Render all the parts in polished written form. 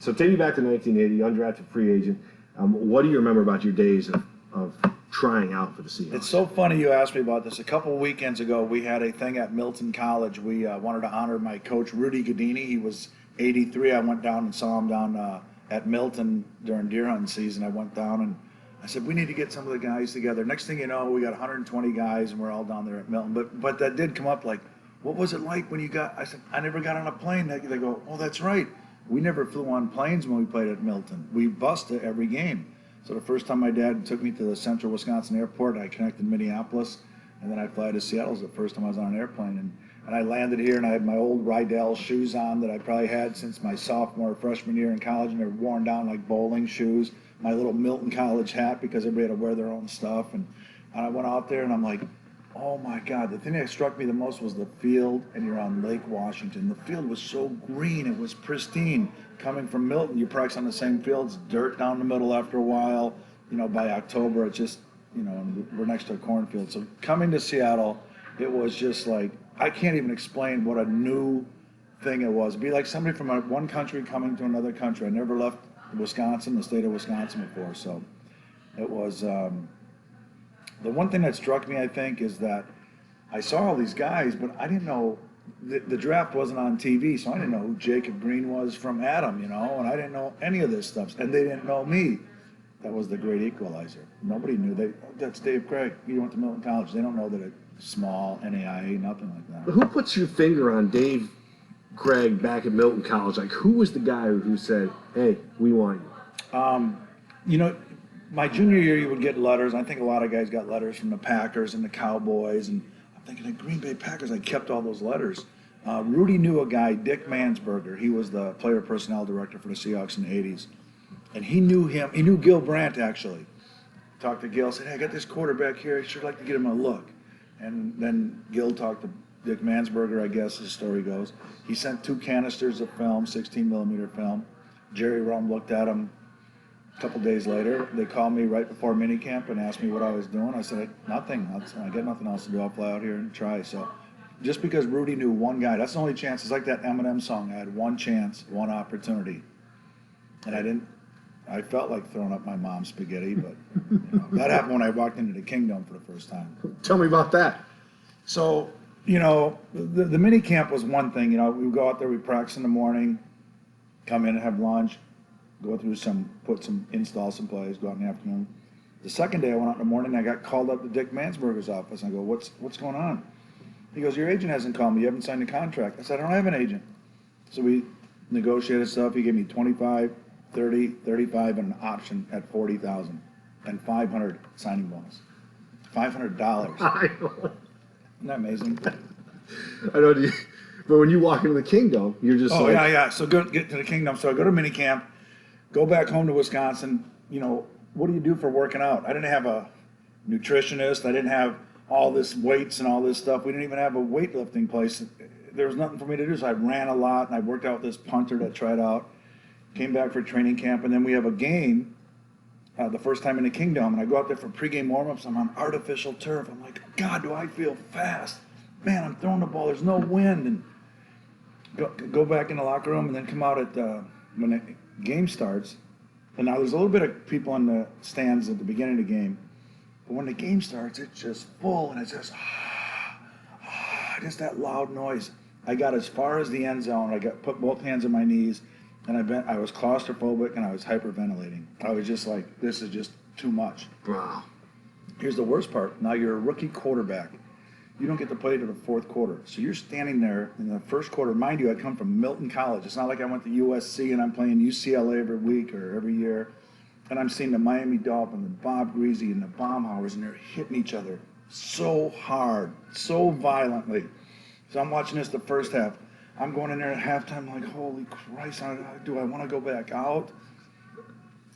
So take me back to 1980, undrafted free agent. What do you remember about your days of trying out for the Seahawks? It's so funny you asked me about this. A couple of weekends ago, we had a thing at Milton College. We wanted to honor my coach, Rudy Godini. He was 83. I went down and saw him down at Milton during deer hunting season. I went down and I said, we need to get some of the guys together. Next thing you know, we got 120 guys, and we're all down there at Milton. But that did come up, like, what was it like when you got, I said, I never got on a plane. They go, oh, that's right. We never flew on planes when we played at Milton. We bussed every game. So the first time my dad took me to the central Wisconsin airport, I connected Minneapolis, and then I fly to Seattle. It was the first time I was on an airplane. And I landed here, and I had my old Rydell shoes on that I probably had since my sophomore, freshman year in college, and they were worn down like bowling shoes. My little Milton College hat, because everybody had to wear their own stuff. And I went out there, and I'm like, oh my God, the thing that struck me the most was the field, and you're on Lake Washington. The field was so green, it was pristine. Coming from Milton, you practice on the same fields, dirt down the middle after a while. You know, by October, it's just, you know, we're next to a cornfield. So coming to Seattle, it was just like, I can't even explain what a new thing it was. It'd be like somebody from one country coming to another country. I never left Wisconsin, the state of Wisconsin before, so it was, the one thing that struck me, I think, is that I saw all these guys, but I didn't know, the draft wasn't on TV, so I didn't know who Jacob Green was from Adam, you know, and I didn't know any of this stuff, and they didn't know me. That was the great equalizer. Nobody knew. That's Dave Krieg. He went to Milton College. They don't know that it's small, NAIA, nothing like that. But who puts your finger on Dave Krieg back at Milton College? Like, who was the guy who said, hey, we want you? You know, my junior year, you would get letters. I think a lot of guys got letters from the Packers and the Cowboys, and I'm thinking the Green Bay Packers. I kept all those letters. Rudy knew a guy, Dick Mansberger. He was the player personnel director for the Seahawks in the 80s. And he knew him. He knew Gil Brandt, actually. Talked to Gil, said, hey, I got this quarterback here. I'd sure like to get him a look. And then Gil talked to Dick Mansberger, I guess the story goes. He sent 2 canisters of film, 16-millimeter film. Jerry Rome looked at him. A couple days later, they called me right before minicamp and asked me what I was doing. I said, nothing. I got nothing else to do. I'll fly out here and try. So just because Rudy knew one guy, that's the only chance. It's like that Eminem song. I had one chance, one opportunity. And I felt like throwing up my mom's spaghetti, but you know, that happened when I walked into the Kingdom for the first time. Tell me about that. So, you know, the mini camp was one thing. You know, we would go out there, we practice in the morning, come in and have lunch, go through install some plays, go out in the afternoon. The second day I went out in the morning, I got called up to Dick Mansberger's office. I go, what's going on? He goes, your agent hasn't called me. You haven't signed a contract. I said, I don't have an agent. So we negotiated stuff. He gave me 25, 30, 35, and an option at 40,000 and 500 signing bonus. $500. I know. Isn't that amazing? I know. But when you walk into the Kingdom, you're just like... Oh, yeah. So get to the Kingdom. So I go to minicamp, go back home to Wisconsin. You know, what do you do for working out? I didn't have a nutritionist. I didn't have all this weights and all this stuff. We didn't even have a weightlifting place. There was nothing for me to do. So I ran a lot, and I worked out with this punter that tried out. Came back for training camp, and then we have a game the first time in the Kingdom, and I go out there for pregame warm-ups. I'm on artificial turf. I'm like, God, do I feel fast. Man, I'm throwing the ball. There's no wind. And go back in the locker room and then come out at when the game starts. And now there's a little bit of people in the stands at the beginning of the game. But when the game starts, it's just full, and it's just, just that loud noise. I got as far as the end zone. I put both hands on my knees. And I was claustrophobic, and I was hyperventilating. I was just like, this is just too much. Wow. Here's the worst part. Now you're a rookie quarterback. You don't get to play to the fourth quarter. So you're standing there in the first quarter. Mind you, I come from Milton College. It's not like I went to USC and I'm playing UCLA every week or every year. And I'm seeing the Miami Dolphins and Bob Greasy and the Baumhauers, and they're hitting each other so hard, so violently. So I'm watching this the first half. I'm going in there at halftime like, holy Christ, do I want to go back out?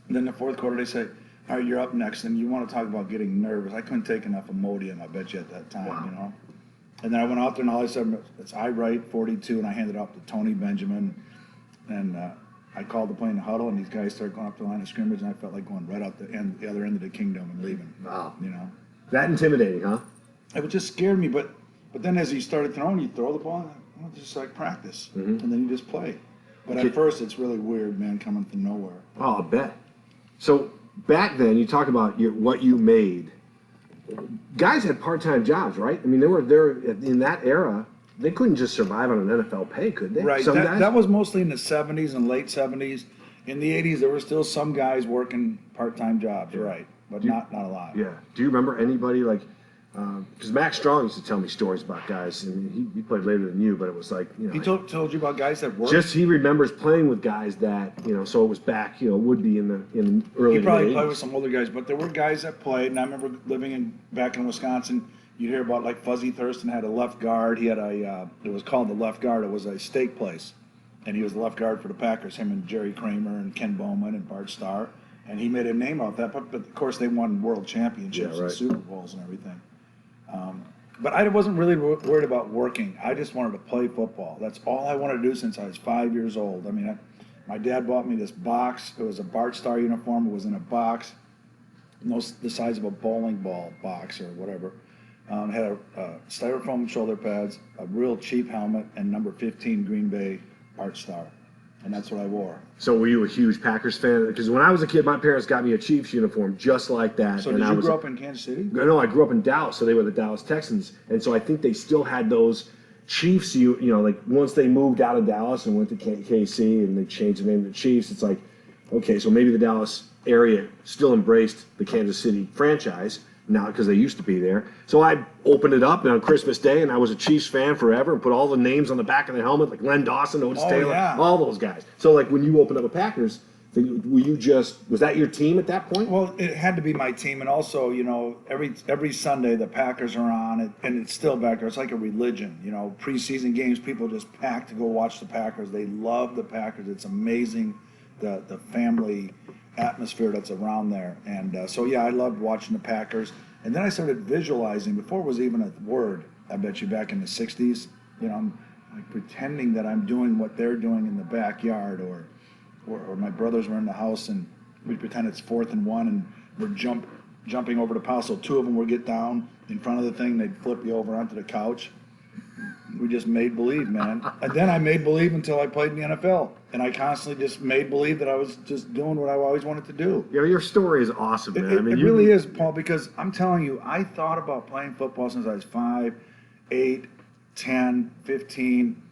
And then the fourth quarter, they say, all right, you're up next, and you want to talk about getting nervous. I couldn't take enough Imodium, I bet you, at that time, wow. You know. And then I went out there, and all I said, it's I write 42, and I handed it off to Tony Benjamin. And I called the play in the huddle, and these guys started going up the line of scrimmage, and I felt like going right out the other end of the Kingdom and leaving. Wow. You know. That intimidating, huh? It just scared me, but then as you started throwing, you throw the ball, and it's just like practice, and then you just play. But at first, it's really weird, man, coming from nowhere. Oh, I bet. So back then, you talk about what you made. Guys had part-time jobs, right? I mean, they were there in that era. They couldn't just survive on an NFL pay, could they? Right. Some guys? That was mostly in the 70s and late 70s. In the 80s, there were still some guys working part-time jobs, right? But not a lot. Yeah. Do you remember anybody like? Because Max Strong used to tell me stories about guys, and he played later than you, but it was like, you know. He told you about guys that worked? Just he remembers playing with guys that, you know, so it was back, you know, would be in early. He probably 80s. played with some older guys, but there were guys that played, and I remember living back in Wisconsin, you'd hear about like Fuzzy Thurston had a left guard. He had it was called the left guard. It was a steak place, and he was the left guard for the Packers, him and Jerry Kramer and Ken Bowman and Bart Starr, and he made a name out of that, but of course they won world championships and Super Bowls and everything. But I wasn't really worried about working. I just wanted to play football. That's all I wanted to do since I was 5 years old. I mean, my dad bought me this box. It was a Bart Starr uniform. It was in a box, the size of a bowling ball box or whatever. It had a styrofoam shoulder pads, a real cheap helmet, and number 15 Green Bay Bart Starr. And that's what I wore. So were you a huge Packers fan? Because when I was a kid, my parents got me a Chiefs uniform just like that. So did you grow up in Kansas City? No, I grew up in Dallas, so they were the Dallas Texans. And so I think they still had those Chiefs, you know, like once they moved out of Dallas and went to KC and they changed the name to the Chiefs, it's like, okay, so maybe the Dallas area still embraced the Kansas City franchise now because they used to be there. So I opened it up on Christmas Day, and I was a Chiefs fan forever and put all the names on the back of the helmet, like Len Dawson, Otis Taylor, all those guys. So like when you opened up a Packers, was that your team at that point? Well, it had to be my team, and also, you know, every Sunday the Packers are on, and it's still back there. It's like a religion, you know. Preseason games, people just pack to go watch the Packers. They love the Packers. It's amazing the family atmosphere that's around there, and so yeah, I loved watching the Packers. And then I started visualizing before it was even a word. I bet you back in the '60s, you know, I'm like pretending that I'm doing what they're doing in the backyard, or my brothers were in the house and we pretend it's 4th and 1 and we're jumping over the pile. So two of them would get down in front of the thing, they'd flip you over onto the couch. We just made believe, man. And then I made believe until I played in the NFL. And I constantly just made believe that I was just doing what I always wanted to do. Yeah, your story is awesome, man. It really is, Paul, because I'm telling you, I thought about playing football since I was 5, 8, 10, 15.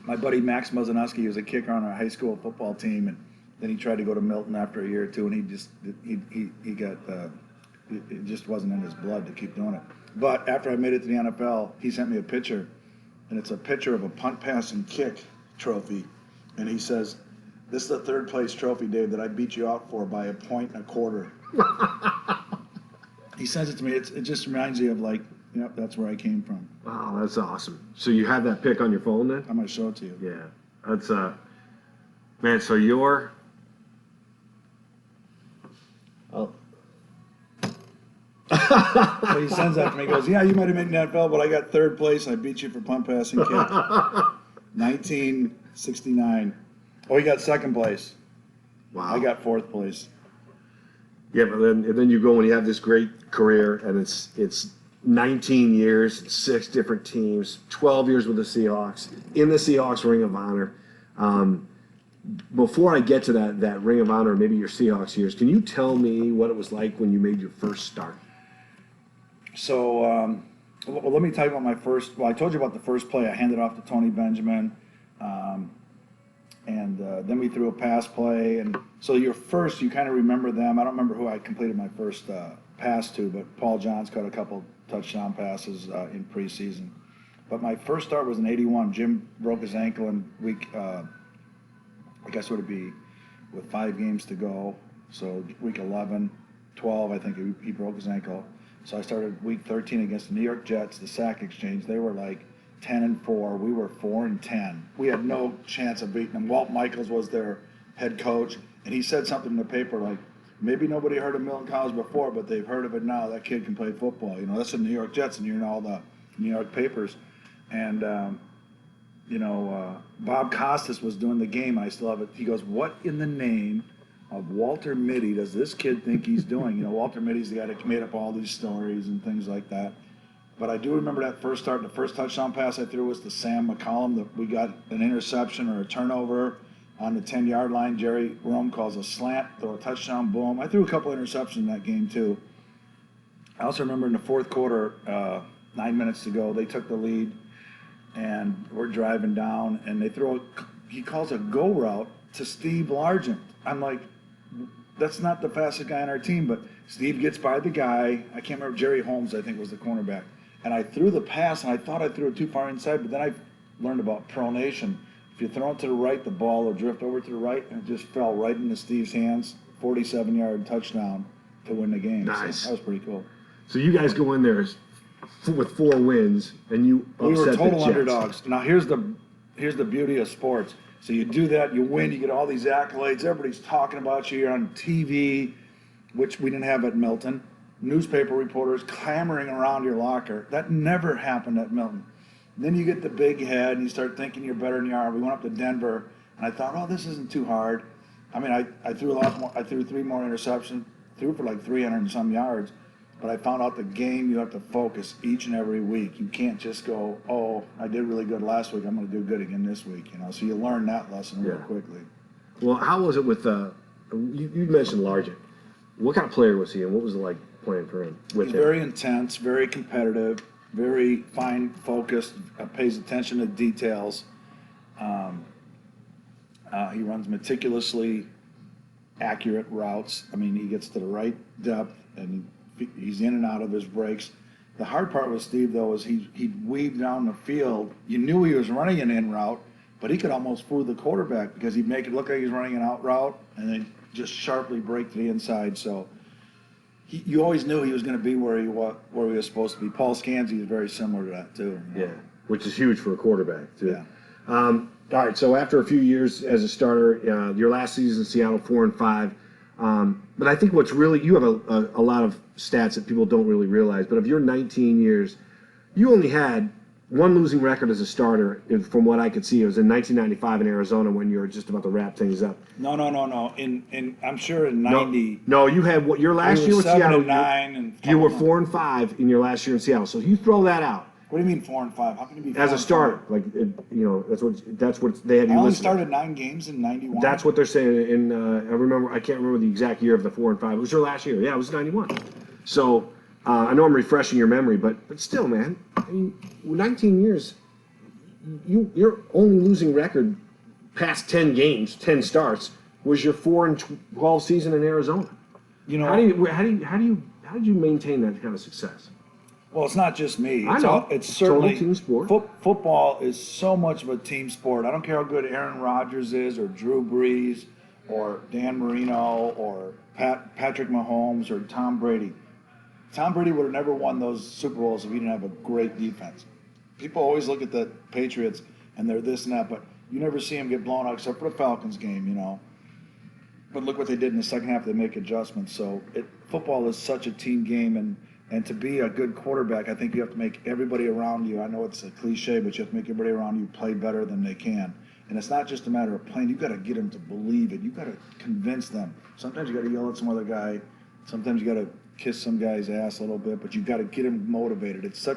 My buddy Max Mozanowski was a kicker on our high school football team, and then he tried to go to Milton after a year or two, and it just wasn't in his blood to keep doing it. But after I made it to the NFL, he sent me a picture, and it's a picture of a punt, pass, and kick trophy, and he says, "This is the 3rd place trophy, Dave, that I beat you out for by 1.25 points." He sends it to me. It just reminds you of like, yep, that's where I came from. Wow, that's awesome. So you have that pic on your phone then? I'm gonna show it to you. Yeah, that's man. So you're. Oh. So he sends that to me. He goes, "Yeah, you might have made an NFL, but I got 3rd place. I beat you for punt, pass, and kick." 1969. Oh, he got 2nd place. Wow. I got 4th place. Yeah, but then you go and you have this great career, and it's 19 years, 6 different teams, 12 years with the Seahawks, in the Seahawks Ring of Honor. Before I get to that Ring of Honor, maybe your Seahawks years, can you tell me what it was like when you made your first start? So, well, let me tell you about my first. Well, I told you about the first play. I handed off to Tony Benjamin, and then we threw a pass play. And so you kind of remember them. I don't remember who I completed my first pass to, but Paul Johns caught a couple touchdown passes in preseason. But my first start was in '81. Jim broke his ankle in week, I guess would it be with 5 games to go. So week 11, 12, I think he broke his ankle. So I started week 13 against the New York Jets, the Sack Exchange. They were like 10-4. We were 4-10. We had no chance of beating them. Walt Michaels was their head coach, and he said something in the paper like, maybe nobody heard of Milton College before, but they've heard of it now. That kid can play football. You know, that's the New York Jets, and you're in all the New York papers. And, Bob Costas was doing the game. I still have it. He goes, "What in the name of Walter Mitty does this kid think he's doing?" You know, Walter Mitty's the guy that made up all these stories and things like that. But I do remember that first start. The first touchdown pass I threw was to Sam McCollum. That we got an interception or a turnover on the 10-yard line. Jerry Rome calls a slant, throw a touchdown, boom. I threw a couple interceptions in that game too. I also remember in the fourth quarter, 9 minutes to go, they took the lead, and we're driving down, and he calls a go route to Steve Largent. I'm like, that's not the fastest guy on our team, but Steve gets by the guy. I can't remember, Jerry Holmes, I think, was the cornerback. And I threw the pass, and I thought I threw it too far inside, but then I learned about pronation. If you throw it to the right, the ball will drift over to the right, and it just fell right into Steve's hands. 47-yard touchdown to win the game. Nice. So that was pretty cool. So you guys go in there with 4 wins, and you upset We were total the Jets. underdogs. Now here's the beauty of sports. So you do that, you win, you get all these accolades. Everybody's talking about you. You're on TV, which we didn't have at Milton. Newspaper reporters clamoring around your locker. That never happened at Milton. Then you get the big head, and you start thinking you're better than you are. We went up to Denver, and I thought, oh, this isn't too hard. I mean, I threw a lot more. I threw 3 more interceptions, threw for like 300 and some yards. But I found out the game, you have to focus each and every week. You can't just go, oh, I did really good last week, I'm going to do good again this week. So you learn that lesson real quickly. Well, how was it with you mentioned Largent. What kind of player was he, and what was it like playing for him? He's very intense, very competitive, very fine focused, pays attention to details. He runs meticulously accurate routes. I mean, he gets to the right depth, and he's in and out of his breaks. The hard part with Steve, though, is he'd weave down the field. You knew he was running an in route, but he could almost fool the quarterback because he'd make it look like he's running an out route and then just sharply break to the inside. So you always knew he was going to be where he was supposed to be. Paul Scanzi is very similar to that, too. Yeah, which is huge for a quarterback, too. Yeah. All right, so after a few years as a starter, your last season in Seattle, 4-5. But I think what's really, you have a lot of stats that people don't really realize, but of your 19 years, you only had 1 losing record as a starter, from what I could see. It was in 1995 in Arizona when you were just about to wrap things up. No. In I'm sure in 90. No, you had your last year with 7 Seattle. and 9 and you were 4-5 in your last year in Seattle. So you throw that out. What do you mean 4-5? How can you be 4 as a starter? Like, that's what they had you I only listed. started 9 games in 91. That's what they're saying. I can't remember the exact year of the 4-5. It was your last year. Yeah, it was 91. So I know I'm refreshing your memory, but still, man, I mean, 19 years, your only losing record past 10 games, 10 starts, was your 4-12 season in Arizona. How did you maintain that kind of success? Well, it's not just me. I know. It's certainly total team sport. Football is so much of a team sport. I don't care how good Aaron Rodgers is, or Drew Brees, or Dan Marino, or Patrick Mahomes, or Tom Brady. Tom Brady would have never won those Super Bowls if he didn't have a great defense. People always look at the Patriots and they're this and that, but you never see them get blown out except for the Falcons game, But look what they did in the second half. They make adjustments. So football is such a team game, and to be a good quarterback, I think you have to make everybody around you, I know it's a cliche, but you have to make everybody around you play better than they can. And it's not just a matter of playing. You've got to get them to believe it. You've got to convince them. Sometimes you got to yell at some other guy. Sometimes you got to kiss some guy's ass a little bit, but you've got to get him motivated. It's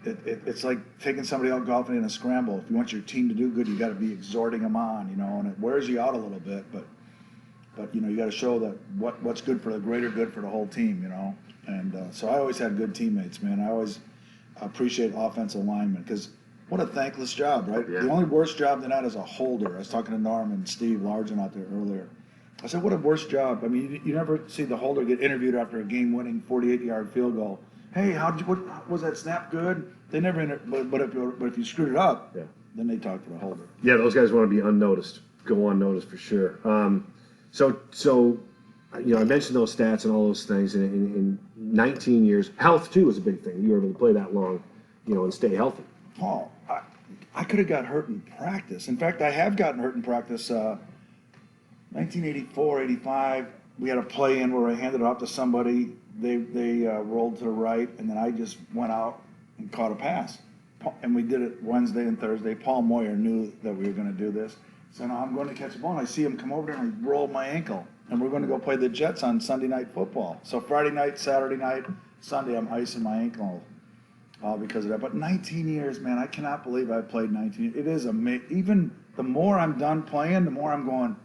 it's like taking somebody out golfing in a scramble. If you want your team to do good, you got to be exhorting them on, and it wears you out a little bit, but you got to show that what's good for the greater good for the whole team, And so I always had good teammates, man. I always appreciate offensive linemen because what a thankless job, right? Yeah. The only worse job than that is a holder. I was talking to Norm and Steve Largent out there earlier. I said, what a worse job. I mean, you never see the holder get interviewed after a game-winning 48-yard field goal. Hey, what was that snap good? They never, but if you screwed it up, then they talk to the holder. Yeah, those guys want to be unnoticed, go unnoticed for sure. So I mentioned those stats and all those things. In 19 years, health too is a big thing. You were able to play that long, and stay healthy. Paul, I could have got hurt in practice. In fact, I have gotten hurt in practice. 1984, 85, we had a play in where I handed it off to somebody. They rolled to the right, and then I just went out and caught a pass. And we did it Wednesday and Thursday. Paul Moyer knew that we were going to do this. So now I'm going to catch a ball, and I see him come over there, and I rolled my ankle. And we're going to go play the Jets on Sunday Night Football. So Friday night, Saturday night, Sunday, I'm icing my ankle. all because of that. But 19 years, man, I cannot believe I played 19. It is amazing. Even the more I'm done playing, the more I'm going.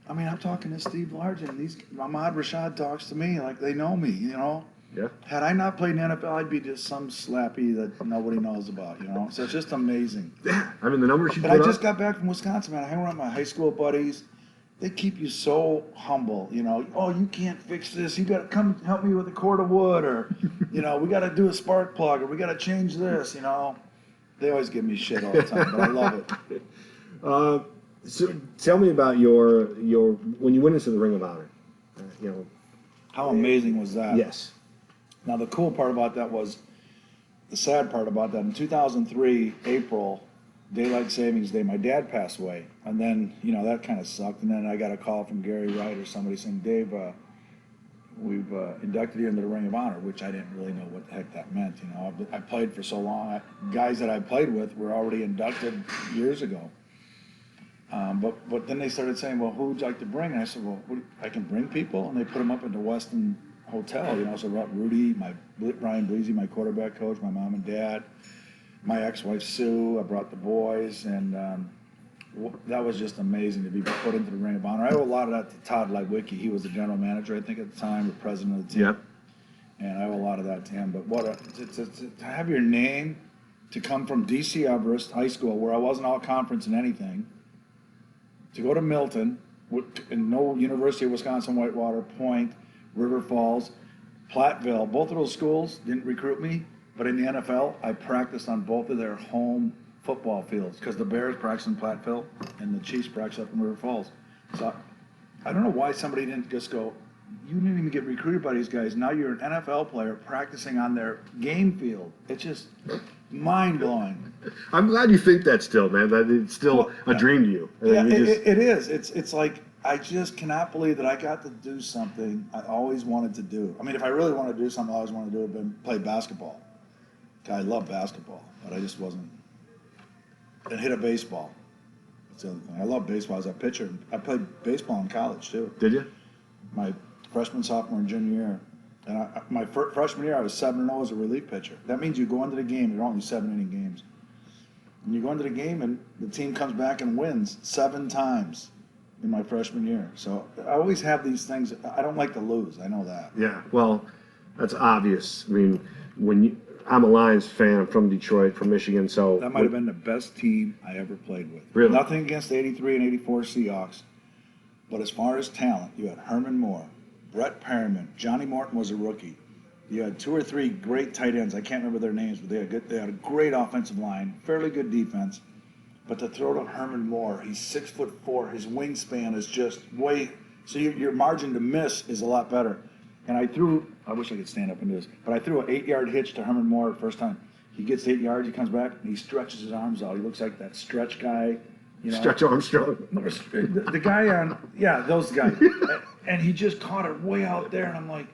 I mean, I'm talking to Steve Largent. Ahmad Rashad talks to me like they know me, you know. Yeah. Had I not played in the NFL, I'd be just some slappy that nobody knows about, you know. So it's just amazing. Yeah. I mean, the numbers you But put I just up. got back from Wisconsin, man. I hang around my high school buddies. They keep you so humble, you know. Oh, you can't fix this. You got to come help me with a cord of wood, or, you know, we got to do a spark plug, or we got to change this, you know. They always give me shit all the time, but I love it. So tell me about your when you went into the Ring of Honor. You know. How amazing was that? Yes. Now, the cool part about that was, the sad part about that, in 2003, April, Daylight Savings Day, my dad passed away. And then, you know, that kind of sucked. And then I got a call from Gary Wright or somebody saying, Dave, we've inducted you into the Ring of Honor, which I didn't really know what the heck that meant. You know, I played for so long. Guys that I played with were already inducted years ago. But then they started saying, well, who would you like to bring? And I said, well, I can bring people? And they put them up at the Westin Hotel, you know. So I brought Rudy, Ryan Bleasy, my quarterback coach, my mom and dad, my ex-wife Sue. I brought the boys, and that was just amazing to be put into the Ring of Honor. I owe a lot of that to Todd Leiwicki. He was the general manager, I think, at the time, the president of the team. Yep. And I owe a lot of that to him. But to have your name, to come from D.C. Everest High School, where I wasn't all conference in anything, to go to Milton, and no University of Wisconsin, Whitewater, Point, River Falls, Platteville, both of those schools didn't recruit me, but in the NFL, I practiced on both of their home football fields because the Bears practice in Platteville and the Chiefs practice up in River Falls. So I don't know why somebody didn't just go, you didn't even get recruited by these guys. Now you're an NFL player practicing on their game field. It's just mind-blowing. I'm glad you think that still, man. That it's still a dream to you. And Yeah, you just, it is. It's like, I just cannot believe that I got to do something I always wanted to do. I mean, if I really wanted to do something I always wanted to do, it would have been play basketball. I love basketball, but I just wasn't. And hit a baseball. That's the other thing. I love baseball as a pitcher. I played baseball in college, too. did you? My freshman, sophomore, and junior year. And my freshman year, I was 7-0 as a relief pitcher. That means you go into the game, they're only 7-inning games. And you go into the game, and the team comes back and wins 7 times in my freshman year. So I always have these things. I don't like to lose. I know that. Yeah. Well, that's obvious. I mean, I'm a Lions fan. I'm from Detroit, from Michigan. So That might have been the best team I ever played with. Really? Nothing against the 83 and 84 Seahawks. But as far as talent, you had Herman Moore, Brett Perriman, Johnny Morton was a rookie. You had 2 or 3 great tight ends. I can't remember their names, but they had a great offensive line, fairly good defense. But to throw to Herman Moore, he's 6'4". His wingspan is just so your margin to miss is a lot better. And I wish I could stand up and do this, but I threw an 8-yard hitch to Herman Moore the first time. He gets 8 yards, he comes back, and he stretches his arms out. He looks like that stretch guy. You know, Stretch Armstrong. the guy those guys. And he just caught it way out there, and I'm like,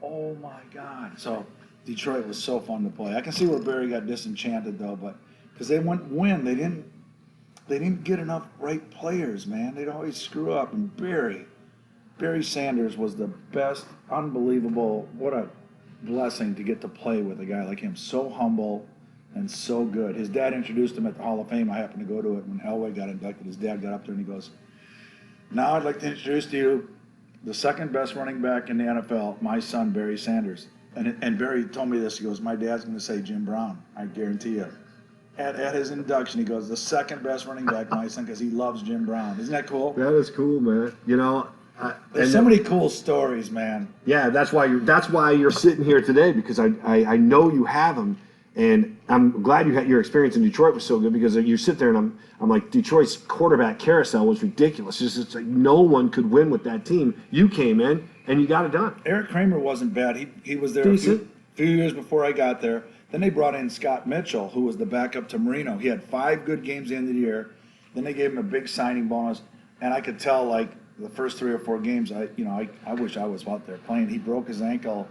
oh my God. So Detroit was so fun to play. I can see where Barry got disenchanted though, but because they wouldn't win, they didn't get enough right players, man. They'd always screw up. And Barry Sanders was the best, unbelievable. What a blessing to get to play with a guy like him. So humble and so good. His dad introduced him at the Hall of Fame. I happened to go to it when Elway got inducted. His dad got up there and he goes, now I'd like to introduce to you the second best running back in the NFL, my son, Barry Sanders. And Barry told me this. He goes, my dad's going to say Jim Brown. I guarantee you. At his induction, he goes, the second best running back, my son, because he loves Jim Brown. Isn't that cool? That is cool, man. You know, there's so many cool stories, man. Yeah, that's why you're sitting here today, because I know you have them, and I'm glad your experience in Detroit was so good, because you sit there and I'm like, Detroit's quarterback carousel was ridiculous. It's like no one could win with that team. You came in and you got it done. Eric Kramer wasn't bad. He was there Decent. a few years before I got there. Then they brought in Scott Mitchell, who was the backup to Marino. He had 5 good games at the end of the year. Then they gave him a big signing bonus, and I could tell, like, the first 3 or 4 games, I wish I was out there playing. He broke his ankle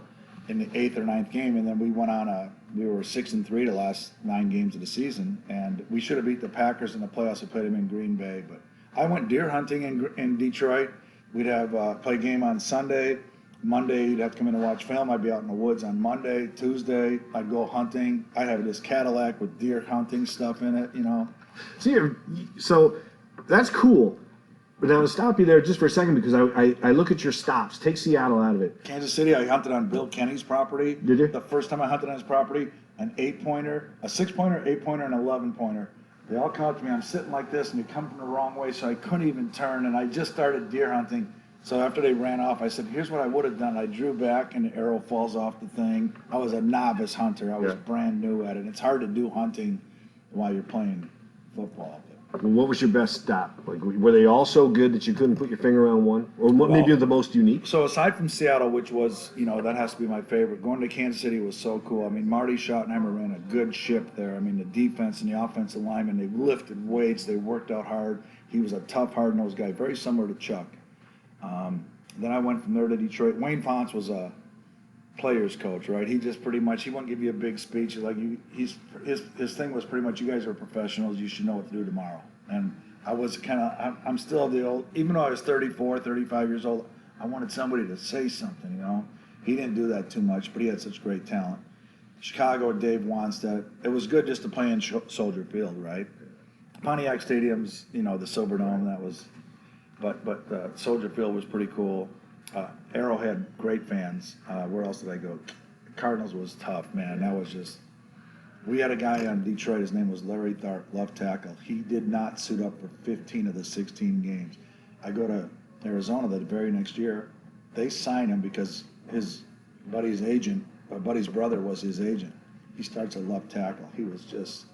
in the 8th or 9th game, and then we went on we were 6-3 the last 9 games of the season, and we should have beat the Packers in the playoffs. We played them in Green Bay, but I went deer hunting in Detroit. We'd have play game on Sunday. Monday, you'd have to come in and watch film. I'd be out in the woods on Monday. Tuesday, I'd go hunting. I'd have this Cadillac with deer hunting stuff in it, you know. So that's cool. But now I'll stop you there just for a second because I look at your stops. Take Seattle out of it. Kansas City, I hunted on Bill Kenny's property. Did you? The first time I hunted on his property, an 8-pointer, a 6-pointer, 8-pointer, and an 11-pointer. They all come up to me. I'm sitting like this, and they come from the wrong way, so I couldn't even turn, and I just started deer hunting. So after they ran off, I said, here's what I would have done. I drew back, and the arrow falls off the thing. I was a novice hunter. I was brand new at it. It's hard to do hunting while you're playing football. What was your best stop? Like, were they all so good that you couldn't put your finger on one? Or what maybe the most unique? So aside from Seattle, which was, you know, that has to be my favorite, going to Kansas City was so cool. I mean, Marty Schottenheimer ran a good ship there. I mean, the defense and the offensive linemen, they lifted weights. They worked out hard. He was a tough, hard-nosed guy, very similar to Chuck. Then I went from there to Detroit. Wayne Fonts was a players coach, right? He just pretty much, he wouldn't give you a big speech. Like his thing was pretty much, you guys are professionals. You should know what to do tomorrow. And I was I'm still the old, even though I was 34, 35 years old, I wanted somebody to say something, you know. He didn't do that too much, but he had such great talent. Chicago, Dave Wanstead. It was good just to play in Soldier Field, right? Pontiac Stadium's, you know, the Silverdome, that was, but Soldier Field was pretty cool. Arrowhead, great fans. Where else did I go? Cardinals was tough, man. That was just, we had a guy on Detroit, his name was Larry Tharp, left tackle. He did not suit up for 15 of the 16 games. I go to Arizona the very next year. They signed him because his buddy's agent, buddy's brother was his agent. He starts at left tackle. He was just,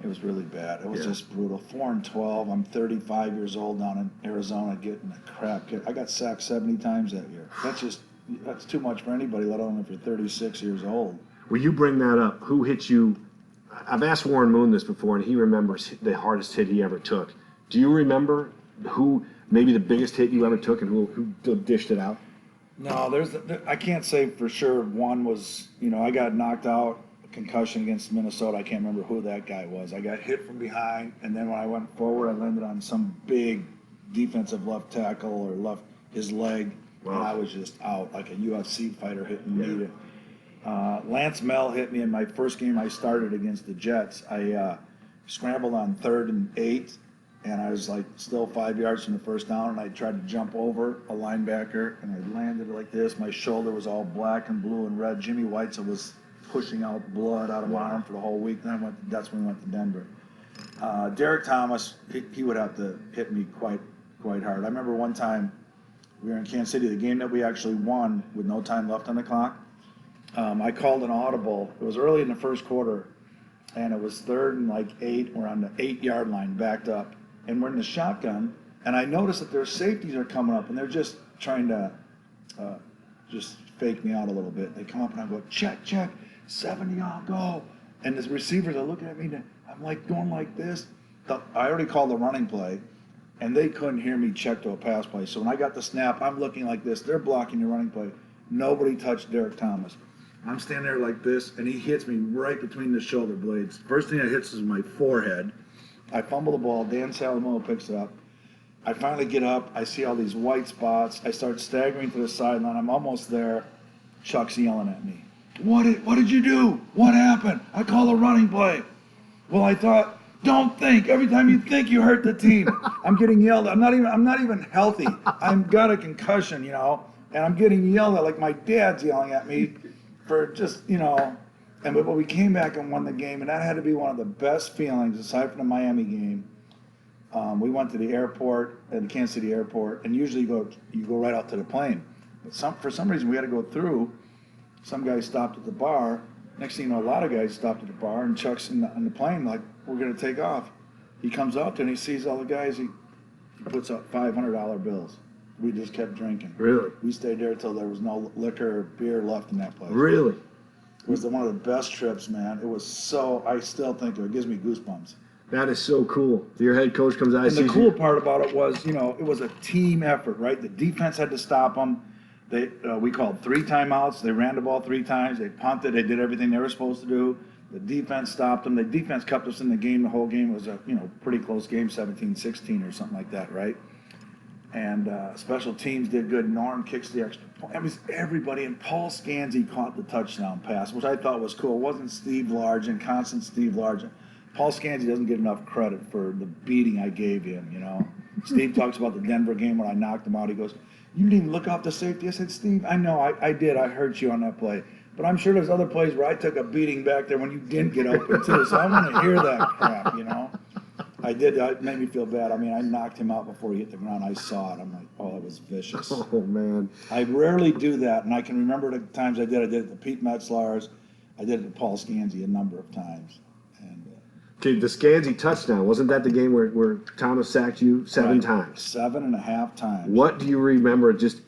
it was really bad. It was just brutal. 4-12. I'm 35 years old down in Arizona getting the crap kicked. I got sacked 70 times that year. That's too much for anybody, let alone if you're 36 years old. Well, you bring that up. Who hit you? I've asked Warren Moon this before, and he remembers the hardest hit he ever took. Do you remember who, maybe the biggest hit you ever took, and who dished it out? No, I can't say for sure. One was, you know, I got knocked out, concussion against Minnesota. I can't remember who that guy was. I got hit from behind, and then when I went forward, I landed on some big defensive left tackle or his leg, and I was just out like a UFC fighter hitting me. Lance Mel hit me in my first game I started against the Jets. I scrambled on 3rd and 8, and I was like still 5 yards from the first down, and I tried to jump over a linebacker, and I landed like this. My shoulder was all black and blue and red. Jimmy Whiteside was pushing out blood out of my arm for the whole week. Then that's when we went to Denver. Derrick Thomas, he would have to hit me quite hard. I remember one time we were in Kansas City, the game that we actually won with no time left on the clock. I called an audible. It was early in the first quarter, and it was 3rd and like 8. We're on the 8-yard line, backed up, and we're in the shotgun. And I noticed that their safeties are coming up, and they're just trying to just fake me out a little bit. They come up, and I go, check, 70, I'll go. And the receivers are looking at me, and I'm like going like this. I already called the running play, and they couldn't hear me check to a pass play. So when I got the snap, I'm looking like this. They're blocking the running play. Nobody touched Derrick Thomas. I'm standing there like this, and he hits me right between the shoulder blades. First thing that hits is my forehead. I fumble the ball. Dan Salamoa picks it up. I finally get up. I see all these white spots. I start staggering to the sideline. I'm almost there. Chuck's yelling at me. What did you do? What happened? I called a running play. Well, I thought, don't think. Every time you think, you hurt the team. I'm getting yelled at. I'm not even healthy. I've got a concussion, you know, and I'm getting yelled at like my dad's yelling at me. For just, you know, but we came back and won the game, and that had to be one of the best feelings, aside from the Miami game. We went to the airport, at the Kansas City airport, and usually you go right out to the plane. But for some reason, we had to go through. Some guy stopped at the bar. Next thing you know, a lot of guys stopped at the bar, and Chuck's in the plane like, we're going to take off. He comes out there, and he sees all the guys. He puts up $500 bills. We just kept drinking. Really? We stayed there till there was no liquor or beer left in that place. Really? It was one of the best trips, man. It was so, I still think of it. It gives me goosebumps. That is so cool. Your head coach comes out. And the cool part about it was, you know, it was a team effort, right? The defense had to stop them. We called 3 timeouts. They ran the ball 3 times. They punted. They did everything they were supposed to do. The defense stopped them. The defense kept us in the game the whole game. It was a, you know, pretty close game, 17-16 or something like that, right? and special teams did good. Norm kicks the extra point. It was everybody, and Paul Scanzi caught the touchdown pass, which I thought was cool. It wasn't Steve Largent, constant Steve Largent. Paul Scanzi doesn't get enough credit for the beating I gave him, you know. Steve talks about the Denver game when I knocked him out. He goes, "You didn't even look off the safety." I said, "Steve, I know, I did. I hurt you on that play. But I'm sure there's other plays where I took a beating back there when you didn't get open too. So I want to hear that crap, you know." I did. It made me feel bad. I mean, I knocked him out before he hit the ground. I saw it. I'm like, oh, that was vicious. Oh, man. I rarely do that, and I can remember the times I did. I did it to Pete Metzlars. I did it to Paul Scanzi a number of times. Okay, the Scanzi touchdown, wasn't that the game where Thomas sacked you 7 times? 7.5 times. What do you remember? Just,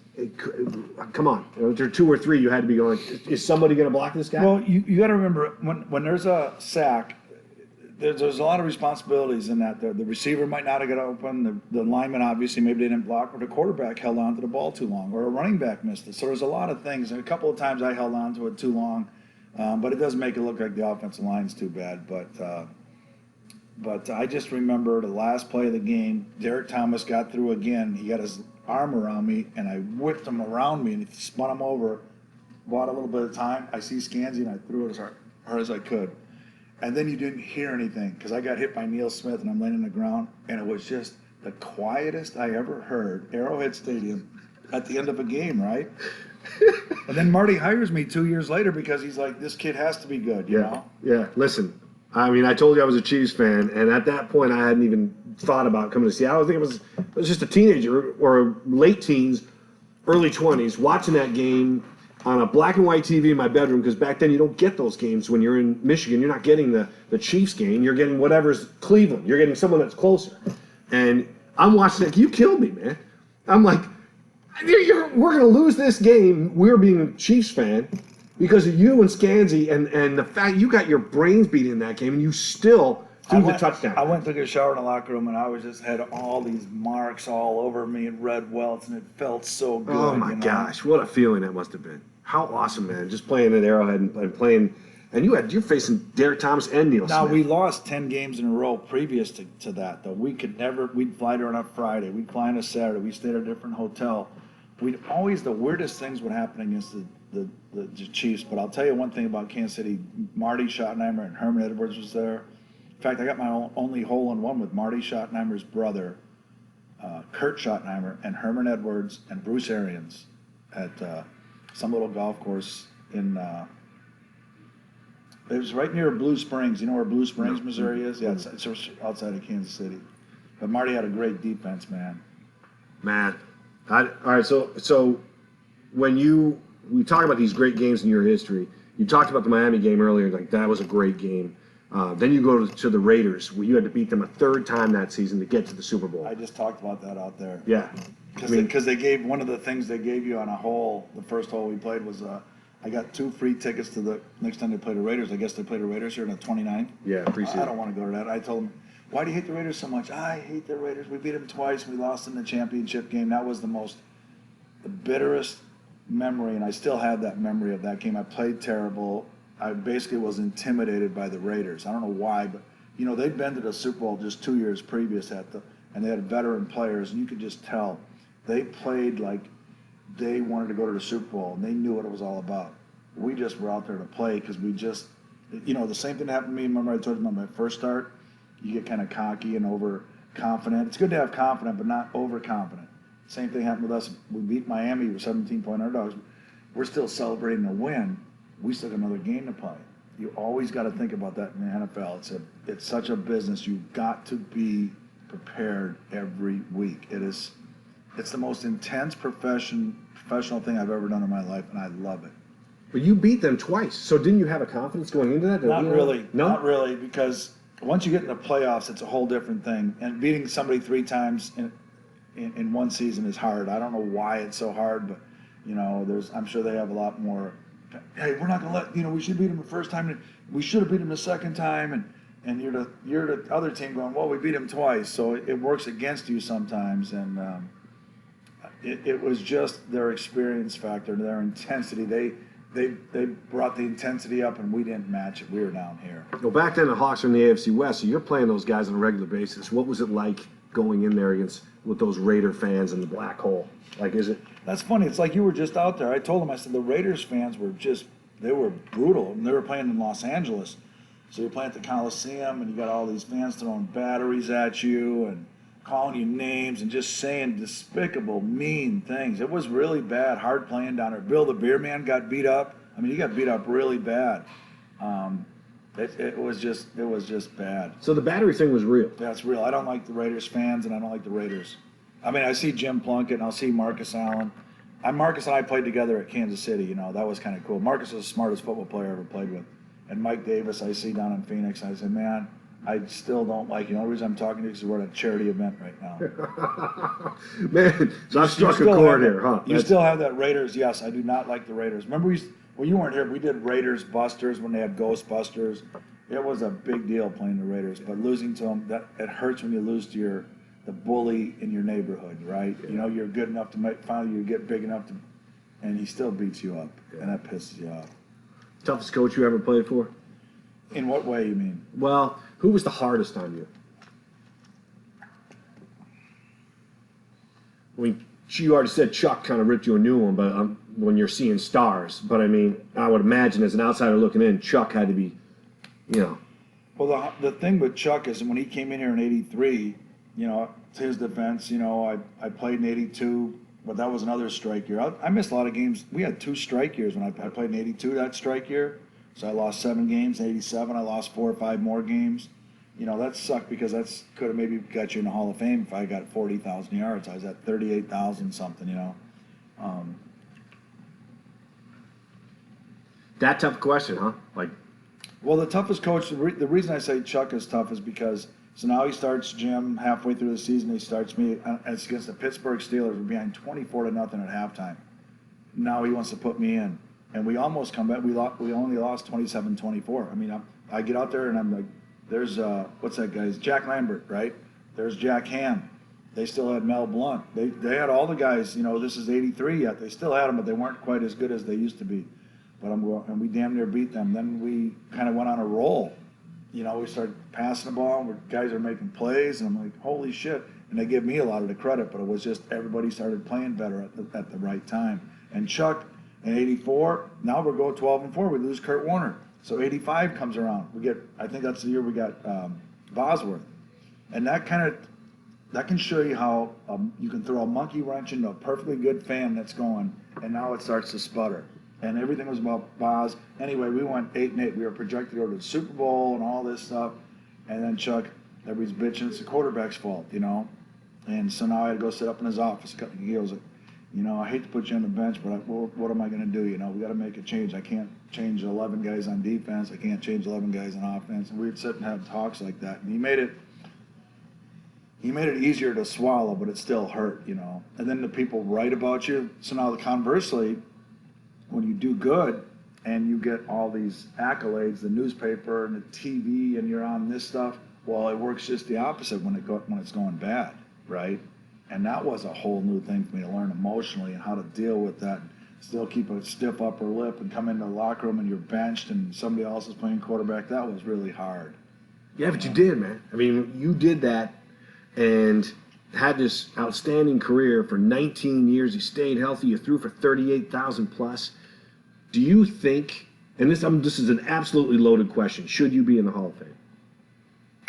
come on. There are 2 or 3 you had to be going, is somebody going to block this guy? Well, you got to remember, when there's a sack, there's a lot of responsibilities in that. The receiver might not have got open. The lineman, obviously, maybe they didn't block, or the quarterback held on to the ball too long, or a running back missed it. So there's a lot of things. And a couple of times I held on to it too long, but it doesn't make it look like the offensive line's too bad. But I just remember the last play of the game, Derrick Thomas got through again. He got his arm around me, and I whipped him around me, and he spun him over, bought a little bit of time. I see Scanzi, and I threw it as hard as I could. And then you didn't hear anything because I got hit by Neil Smith, and I'm laying on the ground, and it was just the quietest I ever heard, Arrowhead Stadium, at the end of a game, right? And then Marty hires me 2 years later because he's like, this kid has to be good, you know? Yeah, listen. I mean, I told you I was a Chiefs fan, and at that point, I hadn't even thought about coming to Seattle. I think I was just a teenager or late teens, early 20s, watching that game on a black and white TV in my bedroom, because back then you don't get those games when you're in Michigan. You're not getting the Chiefs game. You're getting whatever's Cleveland. You're getting someone that's closer. And I'm watching that. You killed me, man. I'm like, we're going to lose this game. We're being a Chiefs fan. Because of you and Scanzi and the fact you got your brains beat in that game and you still threw the touchdown. I went and took a shower in the locker room, and I was just had all these marks all over me and red welts, and it felt so good. Oh my gosh, what a feeling that must have been. How awesome, man. Just playing at Arrowhead and playing, and you're facing Derrick Thomas and Neil Smith. Now, we lost 10 games in a row previous to that, though. We'd fly there on a Friday, we'd fly on a Saturday, we stayed at a different hotel. The weirdest things would happen against the Chiefs, but I'll tell you one thing about Kansas City. Marty Schottenheimer and Herman Edwards was there. In fact, I got my only hole-in-one with Marty Schottenheimer's brother, Kurt Schottenheimer, and Herman Edwards and Bruce Arians at some little golf course in it was right near Blue Springs. You know where Blue Springs, Missouri is? Yeah, it's outside of Kansas City. But Marty had a great defense, man. All right, so when we talk about these great games in your history, you talked about the Miami game earlier, like that was a great game. Then you go to the Raiders, where you had to beat them a 3rd time that season to get to the Super Bowl. I just talked about that out there. Yeah. Because they gave one of the things they gave you on a hole, the first hole we played was I got 2 free tickets to the next time they played the Raiders. I guess they played the Raiders here on the 29th. Yeah, appreciate it. I don't want to go to that. I told them, why do you hate the Raiders so much? I hate the Raiders. We beat them twice. We lost in the championship game. That was the bitterest memory, and I still have that memory of that game. I played terrible. I basically was intimidated by the Raiders. I don't know why, but you know, they'd been to the Super Bowl just 2 years previous and they had veteran players, and you could just tell they played like they wanted to go to the Super Bowl, and they knew what it was all about. We just were out there to play because we just, you know, the same thing happened to me. Remember I told you about my first start? You get kind of cocky and overconfident. It's good to have confident, but not overconfident. Same thing happened with us. We beat Miami. We were 17-point underdogs. We're still celebrating a win. We still got another game to play. You always got to think about that in the NFL. It's such a business. You've got to be prepared every week. It's the most intense professional thing I've ever done in my life, and I love it. But you beat them twice, so didn't you have a confidence going into that? Not really. No? Not really, because once you get in the playoffs, it's a whole different thing. And beating somebody 3 times in one season is hard. I don't know why it's so hard, but you know, I'm sure they have a lot more. Hey, we're not gonna we should beat them the first time, and we should have beat them the second time, and you're the other team going, well, we beat them twice, so it works against you sometimes, and it was just their experience factor, their intensity. They brought the intensity up, and we didn't match it. We were down here. Well, back then the Hawks were in the AFC West, so you're playing those guys on a regular basis. What was it like going in there against with those Raider fans in the black hole? Like, is it? That's funny. It's like you were just out there. I told them, I said, the Raiders fans were they were brutal. And they were playing in Los Angeles. So you're playing at the Coliseum, and you got all these fans throwing batteries at you and calling you names and just saying despicable, mean things. It was really bad, hard playing down there. Bill the Beer Man got beat up. I mean, he got beat up really bad. It was just bad. So the battery thing was real. That's real. I don't like the Raiders fans, and I don't like the Raiders. I mean, I see Jim Plunkett, and I'll see Marcus Allen. Marcus and I played together at Kansas City. You know, that was kind of cool. Marcus was the smartest football player I ever played with. And Mike Davis, I see down in Phoenix. I said, man, I still don't like you. The only reason I'm talking to you is we're at a charity event right now. Man, so I've struck a chord here, huh? You still have that Raiders. Yes, I do not like the Raiders. Remember, you weren't here. We did Raiders Busters when they had Ghostbusters. It was a big deal playing the Raiders, but losing to them, it hurts when you lose to the bully in your neighborhood, right? Yeah. You know, you're good enough to finally you get big enough to, and he still beats you up, and that pisses you off. Toughest coach you ever played for? In what way, you mean? Well, who was the hardest on you? I mean, you already said Chuck kind of ripped you a new one, but when you're seeing stars. But I mean, I would imagine as an outsider looking in, Chuck had to be, you know. Well, the thing with Chuck is when he came in here in '83, you know, to his defense, you know, I played in '82, but that was another strike year. I missed a lot of games. We had 2 strike years when I played in '82, that strike year. So I lost 7 games. In '87, I lost 4 or 5 more games. You know, that sucked because that could have maybe got you in the Hall of Fame if I got 40,000 yards. I was at 38,000 something, you know. That tough question, huh? Like, well, the toughest coach, the reason I say Chuck is tough is because, so now he starts Jim halfway through the season. He starts me it's against the Pittsburgh Steelers. We're behind 24-0 at halftime. Now he wants to put me in. And we almost come back. We only lost 27-24. I mean, I get out there and I'm like, there's, what's that guy's? Jack Lambert, right? There's Jack Ham. They still had Mel Blount. They had all the guys, you know, this is '83 yet. They still had them, but they weren't quite as good as they used to be. But and we damn near beat them. Then we kind of went on a roll. You know, we started passing the ball, and guys are making plays, and I'm like, holy shit. And they give me a lot of the credit, but it was just everybody started playing better at the right time. And Chuck, in '84, now we're going 12-4. We lose Kurt Warner. So '85 comes around. I think that's the year we got Bosworth. And that can show you how you can throw a monkey wrench into a perfectly good fan that's going, and now it starts to sputter. And everything was about Boz. Anyway, we went 8-8. We were projected to go to the Super Bowl and all this stuff. And then Chuck, everybody's bitching, it's the quarterback's fault, you know. And so now I had to go sit up in his office. He was like, you know, I hate to put you on the bench, but what am I going to do? You know, we got to make a change. I can't change 11 guys on defense. I can't change 11 guys on offense. And we'd sit and have talks like that. And he made it easier to swallow, but it still hurt, you know. And then the people write about you. So now conversely, when you do good and you get all these accolades, the newspaper and the TV, and you're on this stuff, well, it works just the opposite when it's going bad, right? And that was a whole new thing for me to learn emotionally and how to deal with that. Still keep a stiff upper lip and come into the locker room and you're benched and somebody else is playing quarterback. That was really hard. Yeah, but you did, man. I mean, you did that and had this outstanding career for 19 years. You stayed healthy. You threw for 38,000 plus. Do you think, and this is an absolutely loaded question, should you be in the Hall of Fame?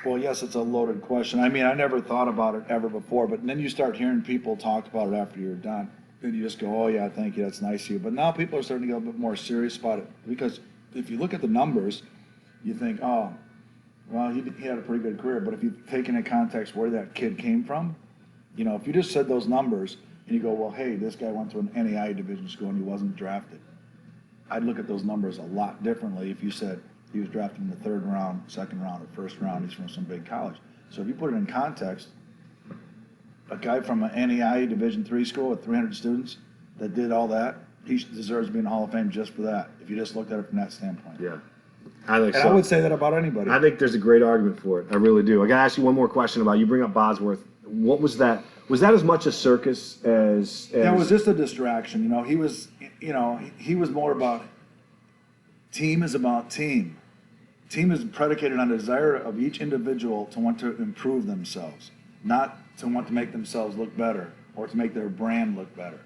Well, yes, it's a loaded question. I mean, I never thought about it ever before, but then you start hearing people talk about it after you're done, and you just go, oh, yeah, thank you, that's nice of you. But now people are starting to get a bit more serious about it, because if you look at the numbers, you think, oh, well, he had a pretty good career, but if you take into context where that kid came from, you know, if you just said those numbers, and you go, well, hey, this guy went to an NAI division school and he wasn't drafted, I'd look at those numbers a lot differently if you said, he was drafted in the 3rd round, 2nd round, or 1st round. He's from some big college. So if you put it in context, a guy from an NAIA Division III school with 300 students that did all that, he deserves to be in the Hall of Fame just for that, if you just looked at it from that standpoint. Yeah. I think so. I would say that about anybody. I think there's a great argument for it. I really do. I got to ask you one more question about, you bring up Bosworth. What was that? Was that as much a circus as... Yeah, it was just a distraction. You know, he was more about, team is about team. Team is predicated on the desire of each individual to want to improve themselves, not to want to make themselves look better or to make their brand look better.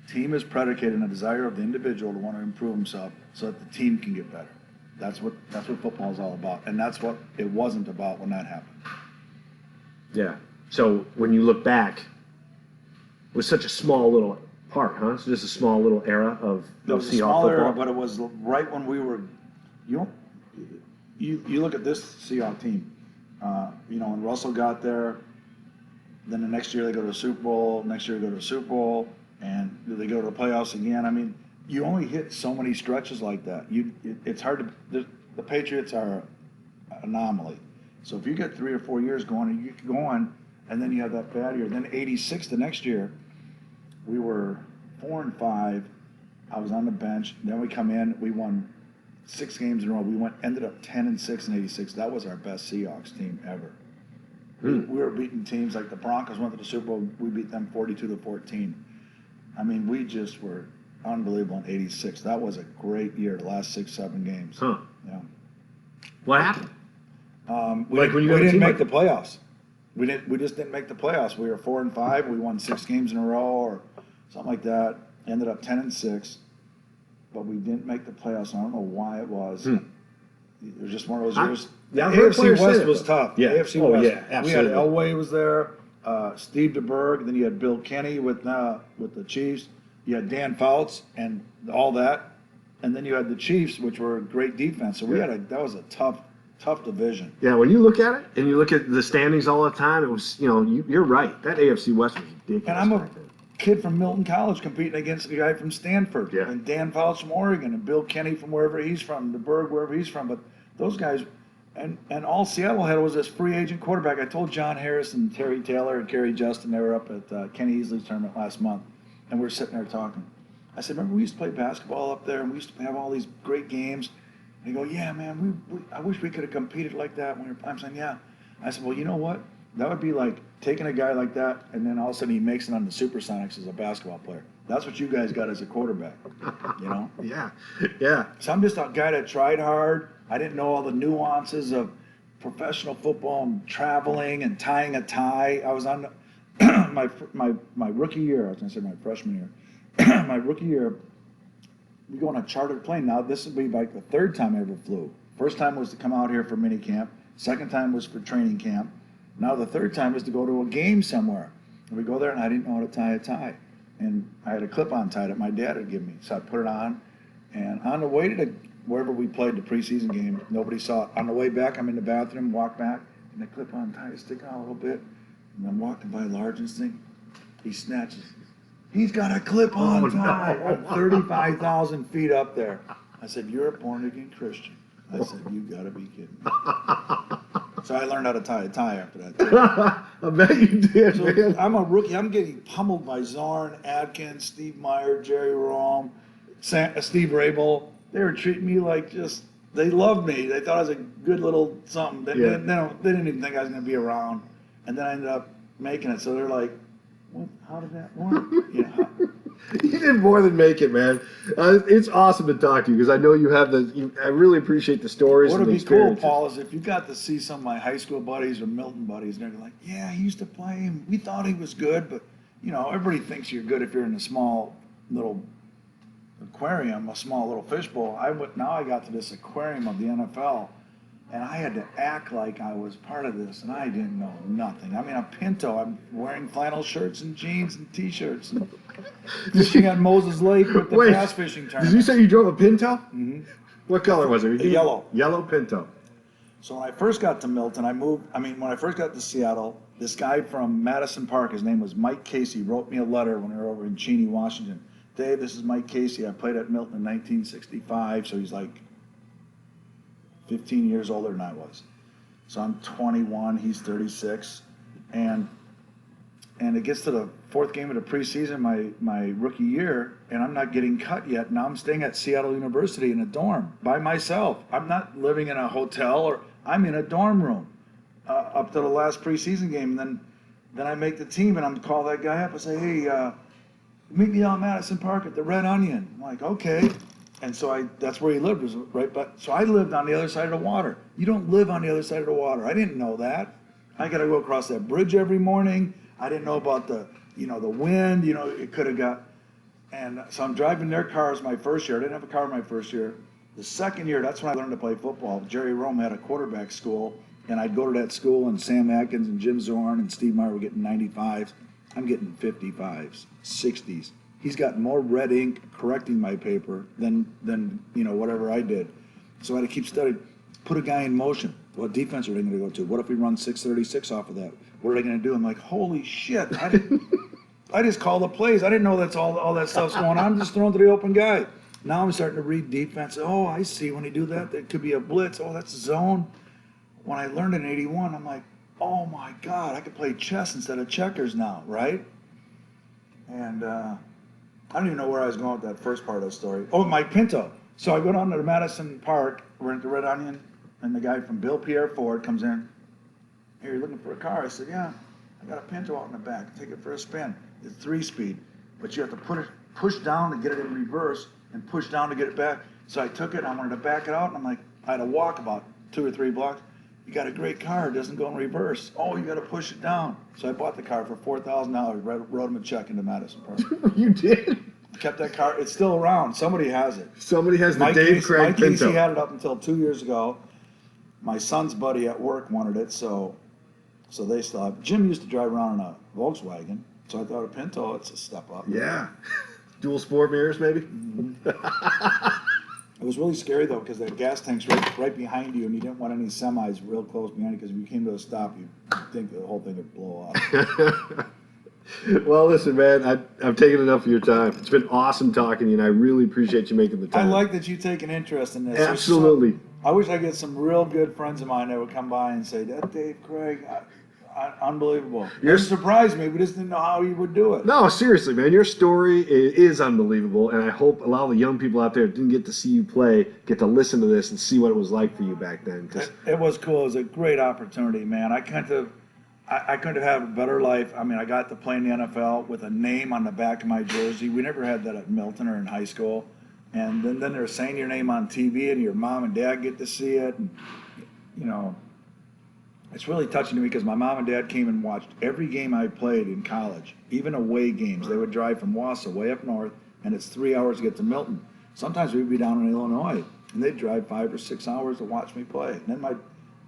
Team is predicated on a desire of the individual to want to improve himself so that the team can get better. That's what football is all about, and that's what it wasn't about when that happened. Yeah. So when you look back, it was such a small little part, huh? So just a small little era of It was a Seahawk small football. era, but it was right when we were. You look at this Seahawk team. When Russell got there, then the next year they go to the Super Bowl. Next year they go to the Super Bowl, and they go to the playoffs again. I mean, you only hit so many stretches like that. It's hard to. The Patriots are an anomaly. So if you get 3 or 4 years going, and you get going, and then you have that bad year. Then '86, the next year, we were 4-5. I was on the bench. Then we come in. We won 6 games in a row. We ended up 10-6 in '86. That was our best Seahawks team ever. We were beating teams like the Broncos went to the Super Bowl. We beat them 42-14. I mean, we just were unbelievable in '86. That was a great year. The last 6-7 games. Huh? Yeah. What happened? We Like when you got a didn't team make like- the playoffs. We just didn't make the playoffs. We were 4-5. We won 6 games in a row or something like that. Ended up 10-6, but we didn't make the playoffs. I don't know why it was. It was just one of those years. Yeah, The I've heard AFC players say West that, was though. tough. Yeah. AFC Oh, West. yeah, absolutely. We had Elway was there, Steve DeBerg. Then you had Bill Kenny with the Chiefs. You had Dan Fouts and all that, and then you had the Chiefs, which were a great defense. So that was a tough division. Yeah, when you look at it and you look at the standings all the time, it was, you're right. That AFC West was ridiculous. And I'm a back then. kid from Milton College competing against a guy from Stanford, Yeah. and Dan Fouts from Oregon, and Bill Kenny from wherever he's from, DeBerg wherever he's from. But those guys, and all Seattle had was this free agent quarterback. I told John Harris and Terry Taylor and Kerry Justin, they were up at Kenny Easley's tournament last month, and we were sitting there talking. I said, remember we used to play basketball up there, and we used to have all these great games. And they go, yeah, man, I wish we could have competed like that when we were playing. I'm saying, yeah. I said, well, you know what? That would be like taking a guy like that, and then all of a sudden he makes it on the Supersonics as a basketball player. That's what you guys got as a quarterback, Yeah, yeah. So I'm just a guy that tried hard. I didn't know all the nuances of professional football and traveling and tying a tie. I was on my rookie year. I was going to say my freshman year. My rookie year, we go on a chartered plane. Now, this would be like the 3rd time I ever flew. First time was to come out here for mini camp. Second time was for training camp. Now the 3rd time is to go to a game somewhere. And we go there, and I didn't know how to tie a tie. And I had a clip-on tie that my dad had given me. So I put it on. And on the way to wherever we played the preseason game, nobody saw it. On the way back, I'm in the bathroom, walk back, and the clip-on tie is sticking out a little bit. And I'm walking by Largen's thing. He snatches. He's got a clip-on tie. No. I'm 35,000 feet up there. I said, you're a born-again Christian. I said, you got to be kidding me. So I learned how to tie a tie after that. Too. I bet you did, So man. I'm a rookie. I'm getting pummeled by Zorn, Adkins, Steve Meyer, Jerry Rome, Steve Rabel. They were treating me like they loved me. They thought I was a good little something. They didn't even think I was going to be around. And then I ended up making it. So they're like, how did that work? You did more than make it, man. It's awesome to talk to you because I know you have I really appreciate the stories What and would the be cool, experiences. Paul, is if you got to see some of my high school buddies or Milton buddies, and they're like, yeah, he used to play him. We thought he was good, but, everybody thinks you're good if you're in a small little aquarium, a small little fishbowl. Now I got to this aquarium of the NFL, and I had to act like I was part of this, and I didn't know nothing. I mean, a Pinto. I'm wearing flannel shirts and jeans and T-shirts, and fishing at Moses Lake with the bass fishing tournament. Did you say you drove a Pinto? Mm-hmm. What color was it? Yellow. Yellow Pinto. So when I first got to Milton, when I first got to Seattle, this guy from Madison Park, his name was Mike Casey, wrote me a letter when we were over in Cheney, Washington. Dave, this is Mike Casey. I played at Milton in 1965, so he's like 15 years older than I was. So I'm 21, he's 36. And it gets to the 4th game of the preseason, my rookie year, and I'm not getting cut yet. Now I'm staying at Seattle University in a dorm by myself. I'm not living in a hotel, or I'm in a dorm room up to the last preseason game. And then I make the team, and I'm call that guy up and say, hey, meet me on Madison Park at the Red Onion. I'm like, okay. And so that's where he lived, so I lived on the other side of the water. You don't live on the other side of the water. I didn't know that. I got to go across that bridge every morning. I didn't know about the wind. It could have got. And so I'm driving their cars my first year. I didn't have a car my first year. The second year, that's when I learned to play football. Jerry Rome had a quarterback school, and I'd go to that school, and Sam Atkins and Jim Zorn and Steve Meyer were getting 95s. I'm getting 55s, 60s. He's got more red ink correcting my paper than whatever I did. So I had to keep studying. Put a guy in motion. What defense are they going to go to? What if we run 636 off of that? What are they going to do? I'm like, holy shit. I just call the plays. I didn't know that's all that stuff's going on. I'm just throwing to the open guy. Now I'm starting to read defense. Oh, I see. When you do that, there could be a blitz. Oh, that's a zone. When I learned in 81, I'm like, oh my God, I could play chess instead of checkers now, right? And I don't even know where I was going with that first part of the story. Oh, my Pinto. So I go down to Madison Park. We're at the Red Onion, and the guy from Bill Pierre Ford comes in. Hey, you're looking for a car? I said, yeah. I got a Pinto out in the back. Take it for a spin. It's 3-speed, but you have to push down to get it in reverse and push down to get it back. So I took it. I wanted to back it out, and I'm like, I had to walk about 2 or 3 blocks. You got a great car. It doesn't go in reverse. Oh, you got to push it down. So I bought the car for $4,000. Wrote him a check into Madison Park. You did? Kept that car. It's still around. Somebody has it. Somebody has the Dave Krieg Mike Pinto. Casey had it up until 2 years ago. My son's buddy at work wanted it, so they stopped. Jim used to drive around in a Volkswagen, so I thought a Pinto, it's a step up. Yeah. Dual sport mirrors, maybe? It was really scary, though, because that gas tank's right behind you, and you didn't want any semis real close behind you, because if you came to a stop, you'd think the whole thing would blow up. Well, listen, man, I've taken enough of your time. It's been awesome talking to you, and I really appreciate you making the I time. like that you take an interest in this. Absolutely. I wish I get some real good friends of mine that would come by and say, that Dave Krieg, unbelievable. It surprised me. We just didn't know how he would do it. No, seriously, man, your story is unbelievable, and I hope a lot of the young people out there that didn't get to see you play get to listen to this and see what it was like for you back then. It was cool. It was a great opportunity, man. I couldn't have had a better life. I mean, I got to play in the NFL with a name on the back of my jersey. We never had that at Milton or in high school. And then they're saying your name on TV, and your mom and dad get to see it. And, it's really touching to me because my mom and dad came and watched every game I played in college, even away games. They would drive from Wausau way up north, and it's 3 hours to get to Milton. Sometimes we'd be down in Illinois, and they'd drive 5 or 6 hours to watch me play. And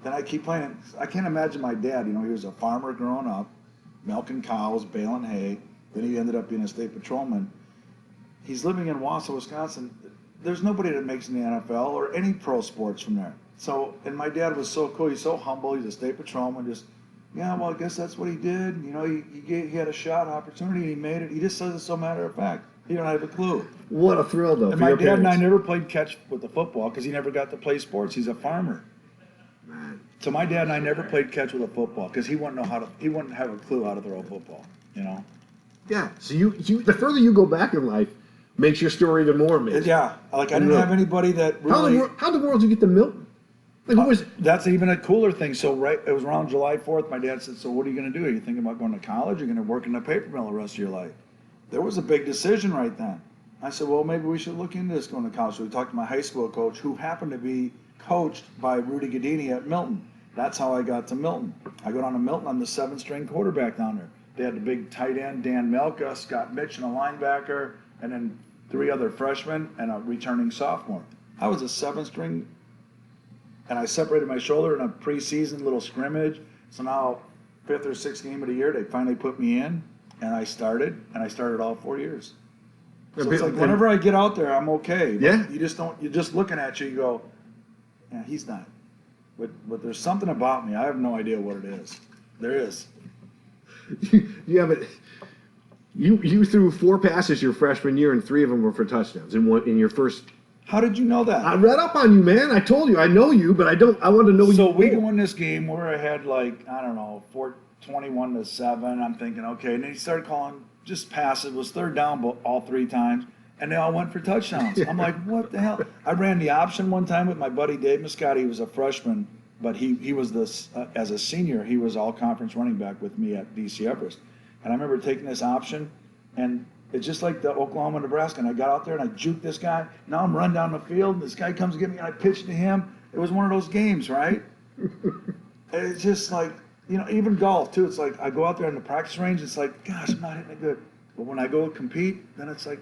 then I keep playing. I can't imagine my dad. He was a farmer growing up, milking cows, baling hay. Then he ended up being a state patrolman. He's living in Wausau, Wisconsin. There's nobody that makes in the NFL or any pro sports from there. So, and my dad was so cool. He's so humble. He's a state patrolman. I guess that's what he did. He had a shot, opportunity, and he made it. He just says it so matter of fact. He don't have a clue. What a thrill, though. And my dad and I never played catch with the football because he never got to play sports. He's a farmer. Man. So my dad and I never played catch with a football because he wouldn't have a clue how to throw a football. Yeah. So the further you go back in life, makes your story even more amazing. Yeah. I didn't have anybody that really. How in the world did you get to Milton? That's even a cooler thing. So it was around July 4th. My dad said, "So what are you going to do? Are you thinking about going to college? Or are you going to work in a paper mill the rest of your life?" There was a big decision right then. I said, "Well, maybe we should look into this going to college." So we talked to my high school coach, who happened to be coached by Rudy Guidini at Milton. That's how I got to Milton. I go down to Milton. I'm the 7th-string quarterback down there. They had the big tight end, Dan Melka, Scott Mitch, and a linebacker, and then 3 other freshmen and a returning sophomore. I was a 7th-string. And I separated my shoulder in a preseason little scrimmage. So now, 5th or 6th game of the year, they finally put me in, and I started all 4 years. So it's like whenever I get out there, I'm okay. Yeah. You're just looking at you go, yeah, he's not. But there's something about me. I have no idea what it is. There is. You have it. You threw 4 passes your freshman year, and 3 of them were for touchdowns in your first. How did you know that? I read up on you, man. I told you. I know you, but I want to know you. So we won this game where I had 21-7. I'm thinking, okay. And then he started calling just passes. It was 3rd down all 3 times. And they all went for touchdowns. I'm like, what the hell? I ran the option one time with my buddy Dave Muscati. He was a freshman, but he was as a senior, he was all-conference running back with me at BC Everest. And I remember taking this option, and it's just like the Oklahoma-Nebraska. And I got out there, and I juked this guy. Now I'm running down the field, and this guy comes to get me, and I pitched to him. It was one of those games, right? It's just like, even golf too. It's like I go out there in the practice range. It's like, gosh, I'm not hitting it good. But when I go compete, then it's like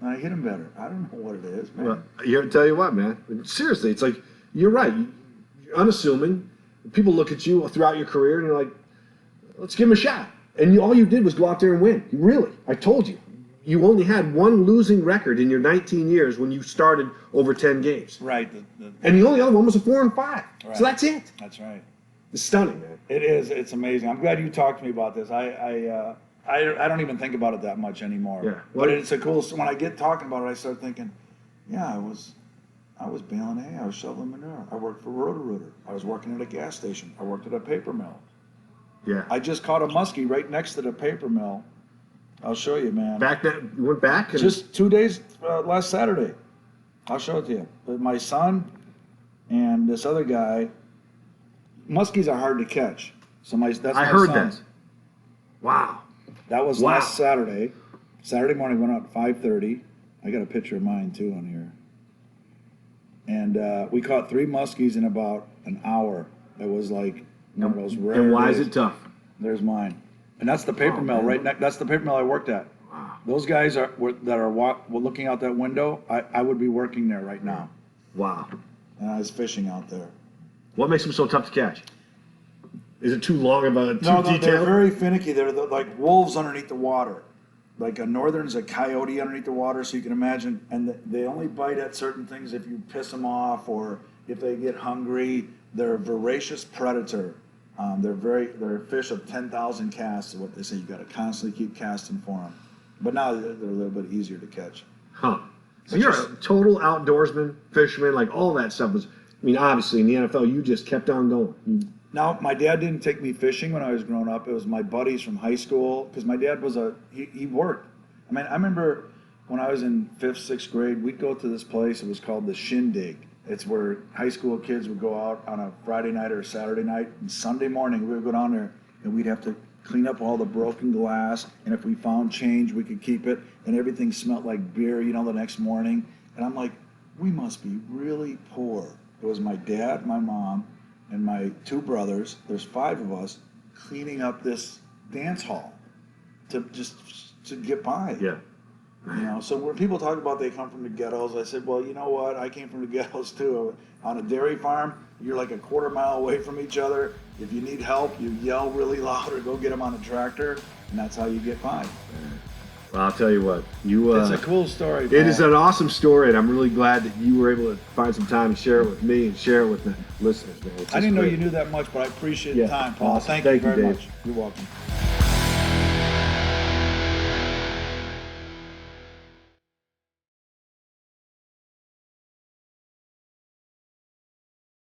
I hit them better. I don't know what it is, man. Well, here to tell you what, man. Seriously, it's like you're right. You're unassuming. People look at you throughout your career, and you're like, let's give him a shot. And all you did was go out there and win. Really, I told you. You only had one losing record in your 19 years when you started over 10 games. Right. And the only other one was a 4-5. Right. So that's it. That's right. It's stunning, man. It is. It's amazing. I'm glad you talked to me about this. I don't even think about it that much anymore. Yeah. But it's a cool. When I get talking about it, I start thinking, yeah, I was baling hay. I was shoveling manure. I worked for Roto-Rooter. I was working at a gas station. I worked at a paper mill. Yeah. I just caught a muskie right next to the paper mill. I'll show you, man. You went back? Just 2 days, last Saturday. I'll show it to you. But my son and this other guy, muskies are hard to catch. So that's my I heard son's. that. Wow. That was last Saturday. Saturday morning, went out at 5:30. I got a picture of mine too on here. And we caught 3 muskies in about an hour. It was like one of those rare And why days. is it tough? There's mine. And that's the paper mill right next. That's the paper mill I worked at. Wow. Those guys that are looking out that window. I would be working there right now. Wow. And I was fishing out there. What makes them so tough to catch? Is it too long of a No, detailed? they're very finicky. They're like wolves underneath the water. Like a northern's a coyote underneath the water, so you can imagine. And they only bite at certain things if you piss them off or if they get hungry. They're a voracious predator. They're a fish of 10,000 casts is what they say. You got to constantly keep casting for them. But now they're a little bit easier to catch. Huh. So you're a total outdoorsman, fisherman, like all that stuff was. I mean, obviously in the NFL, you just kept on going. Now, my dad didn't take me fishing when I was growing up. It was my buddies from high school because my dad was he worked. I mean, I remember when I was in 5th, 6th grade, we'd go to this place. It was called the Shindig. It's where high school kids would go out on a Friday night or a Saturday night. And Sunday morning, we would go down there and we'd have to clean up all the broken glass. And if we found change, we could keep it. And everything smelled like beer, the next morning. And I'm like, we must be really poor. It was my dad, my mom, and my 2 brothers. There's 5 of us cleaning up this dance hall to get by. Yeah. So when people talk about they come from the ghettos, I said, well, you know what? I came from the ghettos too. On a dairy farm, you're like a quarter mile away from each other. If you need help, you yell really loud or go get them on a tractor, and that's how you get by. Well, I'll tell you what. It's a cool story, Paul. It is an awesome story, and I'm really glad that you were able to find some time to share it with me and share it with the listeners, man. I didn't know you knew that much, but I appreciate the time, Paul. Awesome. Thank you very Dave. much. You're welcome.